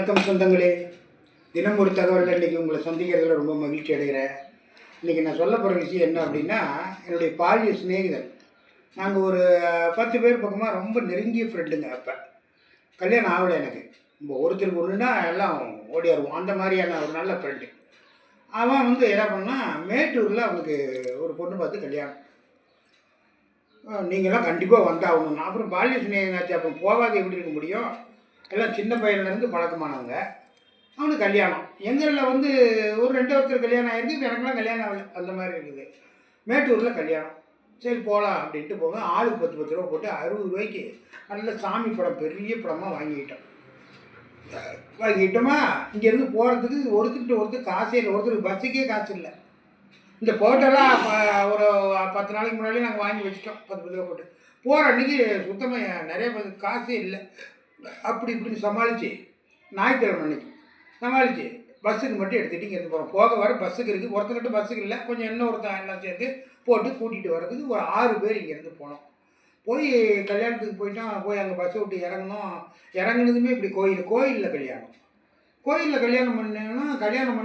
வணக்கம் சொந்தங்களே, தினம் ஒரு தகவல். இன்றைக்கி உங்களை சந்திக்கிறதுல ரொம்ப மகிழ்ச்சி அடைகிறேன். இன்றைக்கி நான் சொல்ல போகிற விஷயம் என்ன அப்படின்னா, என்னுடைய பாலிய சிநேகிதர். நாங்கள் ஒரு 10 பேர் பக்கமாக ரொம்ப நெருங்கிய ஃப்ரெண்டுங்க. அப்போ கல்யாணம் ஆகலை எனக்கு. இப்போ ஒருத்தருக்கு ஒன்றுனா எல்லாம் ஓடியாருவோம். அந்த மாதிரியான ஒரு நல்ல ஃப்ரெண்டு. அவன் என்ன பண்ணால், மேட்டூரில் அவனுக்கு ஒரு பொண்ணு பார்த்து கல்யாணம். நீங்களாம் கண்டிப்பாக வந்தாகணும். அப்புறம் பாலிய சிநேகிதனாச்சு, அப்புறம் போகாது எப்படி இருக்க முடியும்? எல்லாம் சின்ன பையன்லேருந்து பழக்கமானவங்க. அவனுக்கு கல்யாணம். எங்களில் ஒரு 2 ஒருத்தர் கல்யாணம் ஆகிருக்கு. இப்போ எனக்குலாம் கல்யாணம் ஆகலை. அந்த மாதிரி இருக்குது. மேட்டூரில் கல்யாணம். சரி போகலாம் அப்படின்ட்டு போவேன். ஆளுக்கு 10 ரூபா போட்டு 60 ரூபாய்க்கு நல்ல சாமி படம், பெரிய படமாக வாங்கிக்கிட்டோமா. இங்கேருந்து போகிறதுக்கு ஒருத்தர் காசே இல்லை. ஒருத்தருக்கு பஸ்ஸுக்கே காசு இல்லை. இந்த போட்டெல்லாம் ஒரு 10 நாளைக்கு முன்னாடி நாங்கள் வாங்கி வச்சுட்டோம். 10 ரூபா போட்டு போகிற அன்றைக்கி சுத்தமாக நிறைய பேருக்கு காசே இல்லை. அப்படி இப்படின்னு சமாளித்து ஞாயிற்றுக்கிழமை அன்றைக்கி சமாளித்து பஸ்ஸுக்கு மட்டும் எடுத்துகிட்டு இங்கேருந்து போகிறோம். போக வர பஸ்ஸுக்கு இருக்குது. ஒருத்தர்கிட்ட பஸ்ஸுக்கு இல்லை. கொஞ்சம் இன்னொருத்தன் எல்லாம் சேர்த்து போட்டு கூட்டிகிட்டு வர்றதுக்கு ஒரு 6 பேர் இங்கேருந்து போனோம். போய் கல்யாணத்துக்கு போயிட்டோம். போய் அங்கே பஸ்ஸை விட்டு இறங்கணும். இறங்குனதுமே இப்படி கோயிலில் கல்யாணம். கோயிலில் கல்யாணம் கல்யாணம்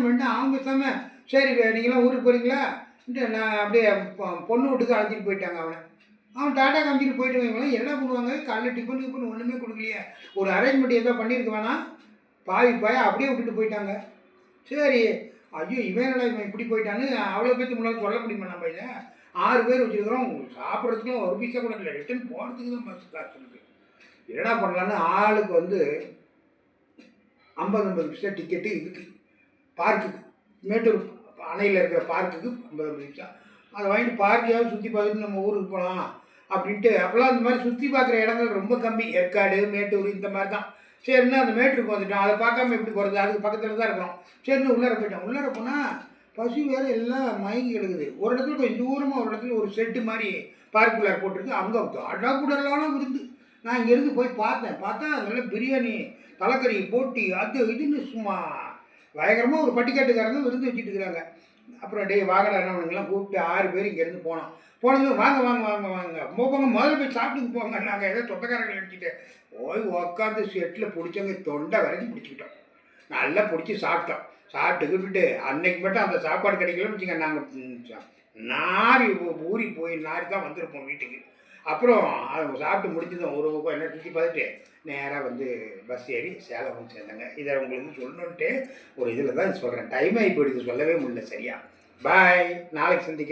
பண்ணிட்டு அவங்க பேசாமல் சரி நீங்களாம் ஊருக்கு போகிறீங்களான்ட்டு நான் அப்படியே பொண்ணு வீட்டுக்கு அழைச்சிட்டு போயிட்டாங்க. அவன் டாட்டா காமிச்சிட்டு போயிட்டு வைங்களேன். என்ன பண்ணுவாங்க, காலைல டிஃபன் ஒன்றுமே கொடுக்கலையே. ஒரு அரேஞ்ச்மெண்ட் எதாவது பண்ணியிருக்க வேணாம். பாய அப்படியே விட்டுட்டு போயிட்டாங்க. சரி, ஐயோ இவன் இப்படி போயிட்டான்னு அவ்வளோ பேருக்கு முன்னாடி சொல்ல முடியுமா? நம்ம இதை 6 பேர் வச்சுருக்கிறோம். சாப்பிட்றதுக்குலாம் ஒரு பைசா கூட இல்லை. ரிட்டர்ன் போகிறதுக்கு தான் பஸ் காசு இருக்குது. என்ன பண்ணலான்னு ஆளுக்கு 50 பைசா டிக்கெட்டு இதுக்கு பார்க்குக்கு, மேட்டூர் அணையில் இருக்கிற பார்க்குக்கு 50 பைசா. அதை வாங்கிட்டு பார்க்கையாவது சுற்றி பார்த்துட்டு நம்ம ஊருக்கு போகலாம் அப்படின்ட்டு. அப்போல்லாம் அந்த மாதிரி சுற்றி பார்க்குற இடங்கள் ரொம்ப கம்மி. ஏற்காடு, மேட்டூர் இந்த மாதிரி தான். சரின்னா அந்த மேட்டூருக்கு வந்துட்டோம். அதை பார்க்காம எப்படி போகிறது? அதுக்கு பக்கத்தில் தான் இருக்கிறோம். சரின்னு உள்ளார போயிட்டோம். உள்ளார போனால் பசு வேறு எல்லாம் மயங்கி கிடக்குது. ஒரு இடத்துல கொஞ்சம் தூரமாக ஒரு இடத்துல ஒரு செட்டு மாதிரி பார்க்குள்ளார போட்டிருக்கு. அங்கே அடாக்குடலாம் விருந்து. நான் இங்கேருந்து போய் பார்த்தா அதெல்லாம் பிரியாணி, தலைக்கறி போட்டி, அது இதுன்னு சும்மா பயங்கரமாக ஒரு பட்டிக்காட்டுக்காரங்க விருந்து வச்சுட்டு இருக்கிறாங்க. அப்புறம் வாகன அண்ணவனுங்கெல்லாம் கூப்பிட்டு 6 பேர் இங்கேருந்து போனது வாங்க போங்க, முதல்ல போய் சாப்பிட்டுக்கு போங்க. நாங்கள் ஏதோ சொந்தக்காரங்களை நினச்சிட்டு போய் உக்காந்து செட்டில் பிடிச்சவங்க தொண்டை வரைக்கும் பிடிச்சிக்கிட்டோம். நல்லா பிடிச்சி சாப்பிட்டோம். சாப்பிட்டுக்கிட்டு அன்னைக்கு மட்டும் அந்த சாப்பாடு கிடைக்கலன்னு வச்சுங்க, நாங்கள் ஊறி போய் நாரி தான் வந்திருப்போம் வீட்டுக்கு. அப்புறம் அதை சாப்பிட்டு முடிஞ்சதும் ஒரு என்ன சுற்றி பார்த்துட்டு நேராக பஸ் ஏறி சேலம் சேர்ந்தாங்க. இதை உங்களுக்கு சொல்லணுன்ட்டு ஒரு இதில் தான் சொல்கிறேன். டைம் ஆகி போயிடுது, சொல்லவே முடியல சரியா. பாய், நாளைக்கு சந்திக்கிறேன்.